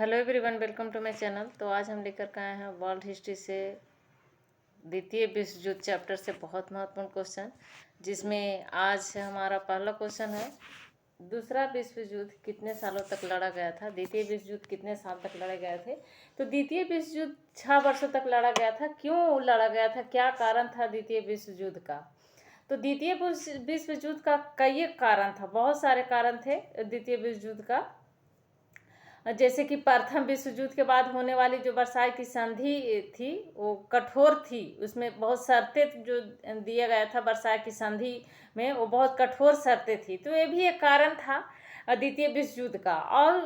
Hello everyone, welcome to my channel. तो आज हम लेकर के आए हैं वर्ल्ड हिस्ट्री से द्वितीय विश्व युद्ध चैप्टर से बहुत महत्वपूर्ण क्वेश्चन, जिसमें आज हमारा पहला क्वेश्चन है दूसरा विश्व युद्ध कितने सालों तक लड़ा गया था। द्वितीय विश्व युद्ध कितने साल तक लड़े गए थे। तो द्वितीय विश्व युद्ध 6 वर्षों तक लड़ा गया था। क्यों लड़ा गया था, क्या कारण था द्वितीय विश्व युद्ध का। तो द्वितीय विश्व युद्ध का कई कारण था, बहुत सारे कारण थे द्वितीय विश्व युद्ध का। जैसे कि प्रथम विश्व युद्ध के बाद होने वाली जो वर्साई की संधि थी वो कठोर थी, उसमें बहुत शर्तें जो दिया गया था वर्साई की संधि में, वो बहुत कठोर शर्तें थी। तो ये भी एक कारण था द्वितीय विश्व युद्ध का। और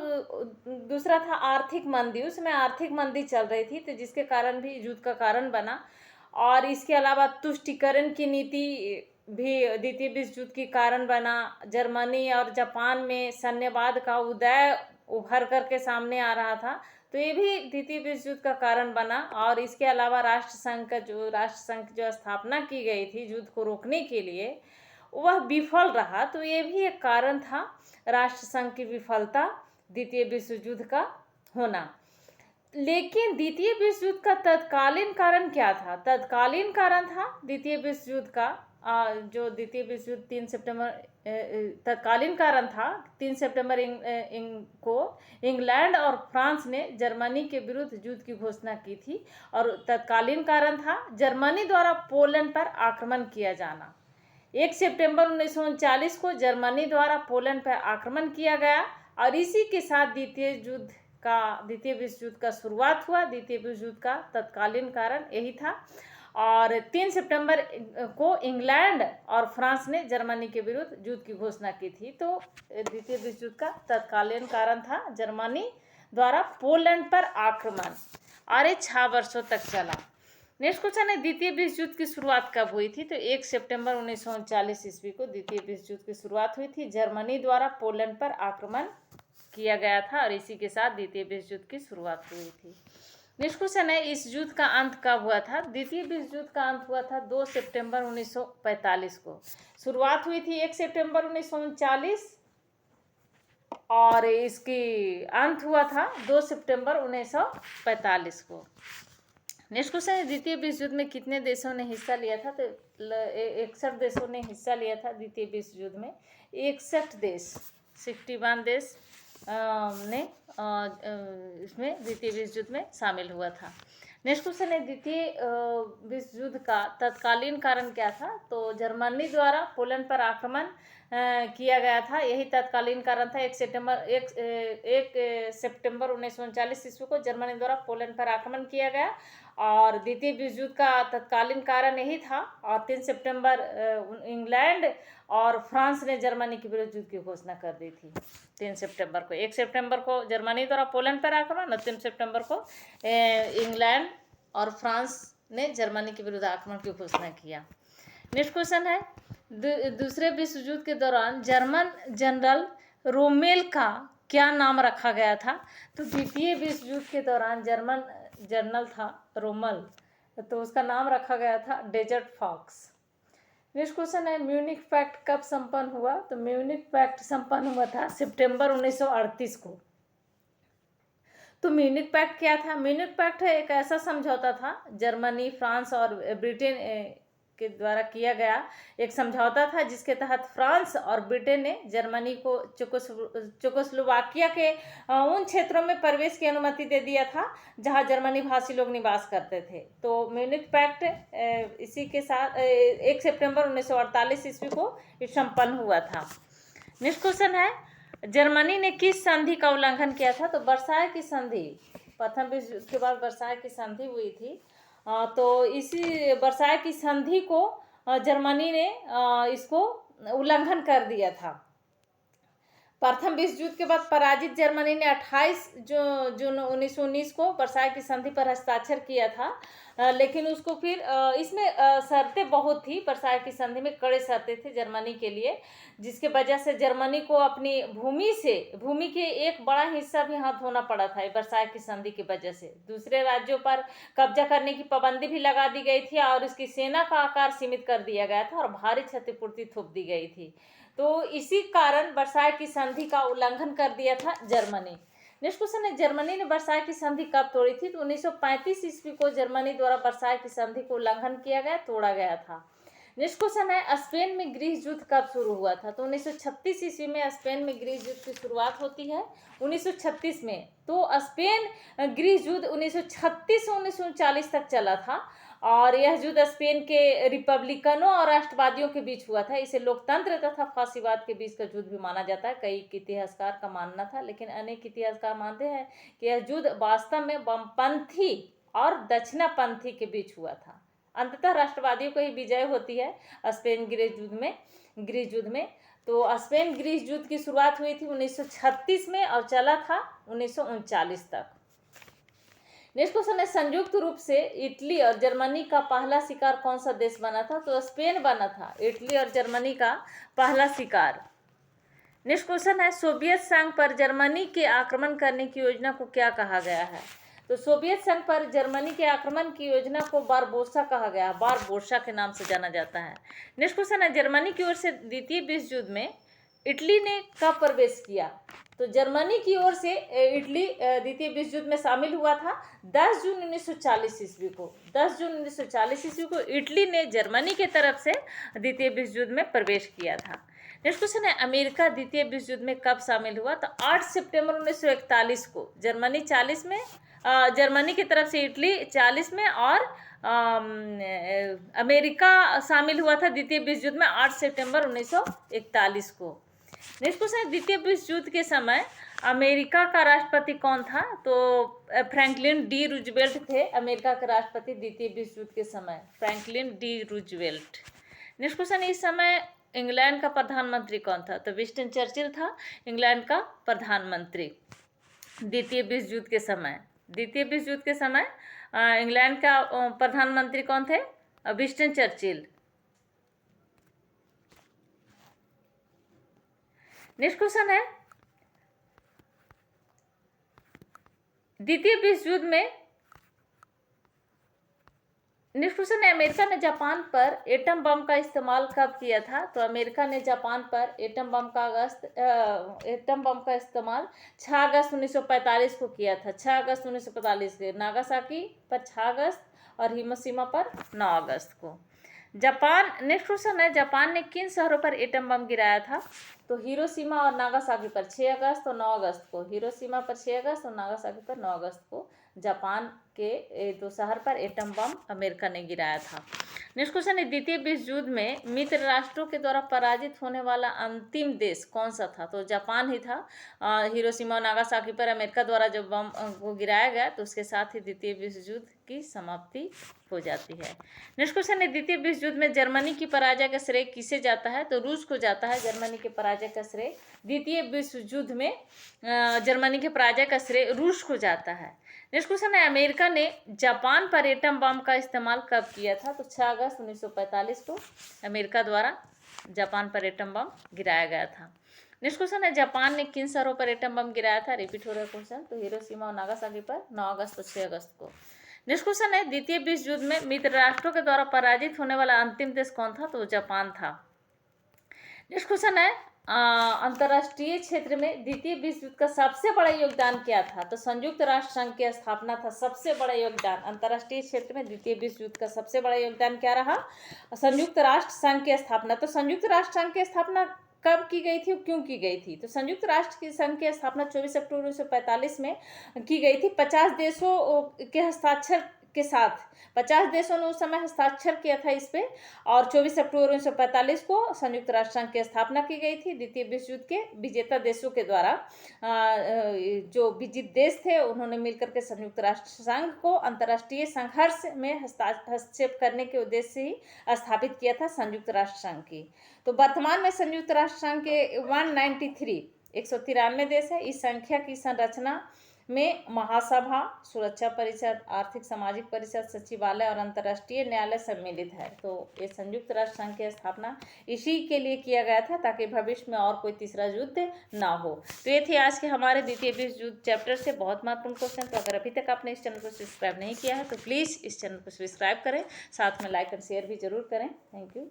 दूसरा था आर्थिक मंदी, उसमें आर्थिक मंदी चल रही थी, तो जिसके कारण भी युद्ध का कारण बना। और इसके अलावा तुष्टीकरण की नीति भी द्वितीय विश्व युद्ध की कारण बना। जर्मनी और जापान में सैन्यवाद का उदय उभर करके सामने आ रहा था, तो ये भी द्वितीय विश्व युद्ध का कारण बना। और इसके अलावा राष्ट्र संघ जो स्थापना की गई थी युद्ध को रोकने के लिए, वह विफल रहा। तो ये भी एक कारण था राष्ट्र संघ की विफलता, द्वितीय विश्व युद्ध का होना। लेकिन द्वितीय विश्व युद्ध का तत्कालीन कारण क्या था। तत्कालीन कारण था द्वितीय विश्व युद्ध का जो द्वितीय विश्व युद्ध 3 सितंबर तत्कालीन कारण था। 3 सितंबर को इंग्लैंड और फ्रांस ने जर्मनी के विरुद्ध युद्ध की घोषणा की थी। और तत्कालीन कारण था जर्मनी द्वारा पोलैंड पर आक्रमण किया जाना। 1 सितंबर 1939 को जर्मनी द्वारा पोलैंड पर आक्रमण किया गया और इसी के साथ द्वितीय विश्व युद्ध का शुरुआत हुआ। द्वितीय विश्व युद्ध का तत्कालीन कारण यही था। और 3 सितंबर को इंग्लैंड और फ्रांस ने जर्मनी के विरुद्ध युद्ध की घोषणा की थी। तो द्वितीय विश्व युद्ध का तत्कालीन कारण था जर्मनी द्वारा पोलैंड पर आक्रमण, और ये 6 वर्षों तक चला। नेक्स्ट क्वेश्चन है द्वितीय विश्व युद्ध की शुरुआत कब हुई थी। तो 1 सितंबर 1939 ईस्वी को द्वितीय विश्व युद्ध की शुरुआत हुई थी। जर्मनी द्वारा पोलैंड पर आक्रमण किया गया था और इसी के साथ द्वितीय विश्व युद्ध की शुरुआत हुई थी। नेक्स्ट क्वेश्चन है इस युद्ध का अंत कब हुआ था। द्वितीय विश्व युद्ध का अंत हुआ था 2 सितंबर 1945 को। शुरुआत हुई थी 1 सितंबर 1939 और इसकी अंत हुआ था 2 सितंबर 1945 को। नेक्स्ट क्वेश्चन है द्वितीय विश्व युद्ध में कितने देशों ने हिस्सा लिया था। तो 61 देशों ने हिस्सा लिया था द्वितीय विश्व युद्ध में। 61 देश, 61 देश ने इसमें द्वितीय विश्व युद्ध में शामिल हुआ था। नेक्स्ट क्वेश्चन है द्वितीय विश्व युद्ध का तत्कालीन कारण क्या था। तो जर्मनी द्वारा पोलैंड पर आक्रमण किया गया था, यही तत्कालीन कारण था। 1 सितंबर 1939 ईस्वी को जर्मनी द्वारा पोलैंड पर आक्रमण किया गया और द्वितीय विश्व युद्ध का तत्कालीन कारण यही था। और 3 सितंबर इंग्लैंड और फ्रांस ने जर्मनी के विरुद्ध युद्ध की घोषणा कर दी थी 3 सितंबर को। 1 सितंबर को जर्मनी द्वारा पोलैंड पर आक्रमण और 3 सितंबर को इंग्लैंड और फ्रांस ने जर्मनी के विरुद्ध आक्रमण की घोषणा किया। नेक्स्ट क्वेश्चन है दूसरे विश्व युद्ध के दौरान जर्मन जनरल रोमेल का क्या नाम रखा गया था। तो द्वितीय विश्व युद्ध के दौरान जर्मन जनरल था रोमल, तो उसका नाम रखा गया था डेजर्ट फॉक्स। नेक्स्ट क्वेश्चन है म्यूनिख पैक्ट कब संपन्न हुआ। तो म्यूनिख पैक्ट संपन्न हुआ था सितंबर 1938 को। तो म्यूनिख पैक्ट क्या था। म्यूनिख पैक्ट एक ऐसा समझौता था जर्मनी, फ्रांस और ब्रिटेन के द्वारा किया गया एक समझौता था, जिसके तहत फ्रांस और ब्रिटेन ने जर्मनी को चेकोस्लोवाकिया के उन क्षेत्रों में प्रवेश की अनुमति दे दिया था जहां जर्मनी भाषी लोग निवास करते थे। तो म्यूनिख पैक्ट इसी के साथ 1 सितंबर 1948 ईस्वी को संपन्न हुआ था। नेक्स्ट क्वेश्चन है जर्मनी ने किस संधि का उल्लंघन किया था। तो वर्साई की संधि, प्रथम विश्व युद्ध के बाद वर्साई की संधि हुई थी। तो इसी वर्साई की संधि को जर्मनी ने इसको उल्लंघन कर दिया था। प्रथम विश्व युद्ध के बाद पराजित जर्मनी ने 28 जून 1919 को वर्साई की संधि पर हस्ताक्षर किया था। लेकिन उसको फिर इसमें शर्तें बहुत थी। वर्साई की संधि में कड़े शर्तें थे जर्मनी के लिए, जिसके वजह से जर्मनी को अपनी भूमि के एक बड़ा हिस्सा भी हाथ धोना पड़ा था। वर्साई की संधि की वजह से दूसरे राज्यों पर कब्जा करने की पाबंदी भी लगा दी गई थी और इसकी सेना का आकार सीमित कर दिया गया था और भारी क्षतिपूर्ति थोप दी गई थी। तो इसी कारण वर्साई की संधि का उल्लंघन कर दिया था जर्मनी। नेक्स्ट क्वेश्चन है, जर्मनी ने वर्साई की संधि कब तोड़ी थी? तो 1935 ईस्वी को जर्मनी द्वारा वर्साई की संधि को उल्लंघन किया गया, तोड़ा गया था। नेक्स्ट क्वेश्चन है, स्पेन में गृह युद्ध कब शुरू हुआ था? तो 1936 ईस्वी में स्पेन में गृह युद्ध की शुरुआत होती है, 1936 में। तो स्पेन गृह युद्ध 1936 से 1939 तक चला था और यह युद्ध स्पेन के रिपब्लिकनों और राष्ट्रवादियों के बीच हुआ था। इसे लोकतंत्र तथा फासीवाद के बीच का युद्ध भी माना जाता है, कई इतिहासकार का मानना था, लेकिन अनेक इतिहासकार मानते हैं कि यह युद्ध वास्तव में वामपंथी और दक्षिणापंथी के बीच हुआ था। अंततः राष्ट्रवादियों को ही विजय होती है स्पेन गृह युद्ध में। तो स्पेन गृह युद्ध की शुरुआत हुई थी 1936 में और चला था 1939 तक। नेक्स्ट क्वेश्चन है, संयुक्त रूप से इटली और जर्मनी का पहला शिकार कौन सा देश बना था? तो स्पेन बना था, इटली और जर्मनी का पहला शिकार। नेक्स्ट क्वेश्चन है, सोवियत संघ पर जर्मनी के आक्रमण करने की योजना को क्या कहा गया है? तो सोवियत संघ पर जर्मनी के आक्रमण की योजना को बारबोसा कहा गया, बारबोसा के नाम से जाना जाता है। नेक्स्ट क्वेश्चन है, जर्मनी की ओर से द्वितीय विश्व युद्ध में इटली ने कब प्रवेश किया? तो जर्मनी की ओर से इटली द्वितीय विश्व युद्ध में शामिल हुआ था 10 जून 1940 ईस्वी को। 10 जून 1940 ईस्वी को इटली ने जर्मनी के तरफ से द्वितीय विश्व युद्ध में प्रवेश किया था। नेक्स्ट क्वेश्चन है, अमेरिका द्वितीय विश्व युद्ध में कब शामिल हुआ? तो 8 सितंबर 1941 को। जर्मनी 40 में, जर्मनी की तरफ से इटली 40 में और अमेरिका शामिल हुआ था द्वितीय विश्व युद्ध में 8 सितंबर 1941 को। नेक्स्ट क्वेश्चन है, द्वितीय विश्व युद्ध के समय अमेरिका का राष्ट्रपति कौन था? तो फ्रैंकलिन डी रूजवेल्ट थे अमेरिका के राष्ट्रपति द्वितीय विश्व युद्ध के समय, Franklin D Roosevelt. Next question, इस समय इंग्लैंड का प्रधानमंत्री कौन था? तो विंस्टन चर्चिल था इंग्लैंड का प्रधानमंत्री द्वितीय विश्व युद्ध के समय। द्वितीय विश्व युद्ध के समय इंग्लैंड का प्रधानमंत्री कौन थे? Winston Churchill. नेक्स्ट क्वेश्चन है, द्वितीय विश्व युद्ध में, नेक्स्ट क्वेश्चन है, अमेरिका ने जापान पर एटम बम का इस्तेमाल कब किया था? तो अमेरिका ने जापान पर एटम बम का इस्तेमाल 6 अगस्त 1945 को किया था। 6 अगस्त 1945 के नागासाकी पर 6 अगस्त और हिरोशिमा पर 9 अगस्त को। जापान, नेक्स्ट क्वेश्चन है, जापान ने किन शहरों पर एटम बम गिराया था? तो हिरोशिमा और नागासाकी पर 6 अगस्त और 9 अगस्त को। हिरोशिमा पर 6 अगस्त और नागासाकी पर 9 अगस्त को जापान के 2 शहर पर एटम बम अमेरिका ने गिराया था। नेक्स्ट क्वेश्चन है, द्वितीय विश्व युद्ध में मित्र राष्ट्रों के द्वारा पराजित होने वाला अंतिम देश कौन सा था? तो जापान ही था। हिरोशिमा और नागासाकी पर अमेरिका द्वारा जब बम को गिराया गया तो उसके साथ ही द्वितीय विश्व युद्ध की समाप्ति हो जाती है। नेक्स्ट क्वेश्चन है, द्वितीय विश्व युद्ध में जर्मनी की पराजय का श्रेय किसे जाता है? तो रूस को जाता है जर्मनी के पराजय का श्रेय। द्वितीय विश्व युद्ध में जर्मनी के पराजय का श्रेय रूस को जाता है। नेक्स्ट क्वेश्चन है, अमेरिका ने जापान पर एटम बम का इस्तेमाल कब किया था? तो 6 अगस्त 1945 को अमेरिका द्वारा जापान पर एटम बम गिराया गया था। नेक्स्ट क्वेश्चन है, जापान ने किन शहरों पर एटम बम गिराया था? रिपीट हो रहा है क्वेश्चन। तो हिरोशिमा और नागासाकी पर 9 अगस्त और 6 अगस्त को। नेक्स्ट क्वेश्चन है, द्वितीय विश्व युद्ध में मित्र राष्ट्रों के द्वारा पराजित होने वाला अंतिम देश कौन था? तो जापान था। नेक्स्ट क्वेश्चन है, अंतर्राष्ट्रीय क्षेत्र में द्वितीय विश्व युद्ध का सबसे बड़ा योगदान क्या था? तो संयुक्त राष्ट्र संघ की स्थापना था सबसे बड़ा योगदान। अंतर्राष्ट्रीय क्षेत्र में द्वितीय विश्व युद्ध का सबसे बड़ा योगदान क्या रहा? संयुक्त राष्ट्र संघ की स्थापना। तो संयुक्त राष्ट्र संघ की स्थापना कब की गई थी और क्यों की गई थी? तो संयुक्त राष्ट्र की संघ की स्थापना 24 अक्टूबर 1945 में की गई थी। 50 देशों के हस्ताक्षर के साथ 50 देशों ने उस समय हस्ताक्षर किया था इस पे और 24 अक्टूबर 1945 को संयुक्त राष्ट्र संघ की स्थापना की गई थी। द्वितीय विश्व युद्ध के विजेता देशों के द्वारा जो विजित देश थे उन्होंने मिलकर के संयुक्त राष्ट्र संघ को अंतर्राष्ट्रीय संघर्ष में हस्तक्षेप करने के उद्देश्य से ही स्थापित किया था संयुक्त राष्ट्र संघ की। तो वर्तमान में संयुक्त राष्ट्र संघ के 193 देश है। इस संख्या की संरचना में महासभा, सुरक्षा परिषद, आर्थिक सामाजिक परिषद, सचिवालय और अंतर्राष्ट्रीय न्यायालय सम्मिलित है। तो ये संयुक्त राष्ट्र संघ की स्थापना इसी के लिए किया गया था ताकि भविष्य में और कोई तीसरा युद्ध ना हो। तो ये थे आज के हमारे द्वितीय विश्व युद्ध चैप्टर से बहुत महत्वपूर्ण क्वेश्चन। तो अगर अभी तक आपने इस चैनल को सब्सक्राइब नहीं किया है तो प्लीज़ इस चैनल को सब्सक्राइब करें, साथ में लाइक और शेयर भी जरूर करें। Thank you.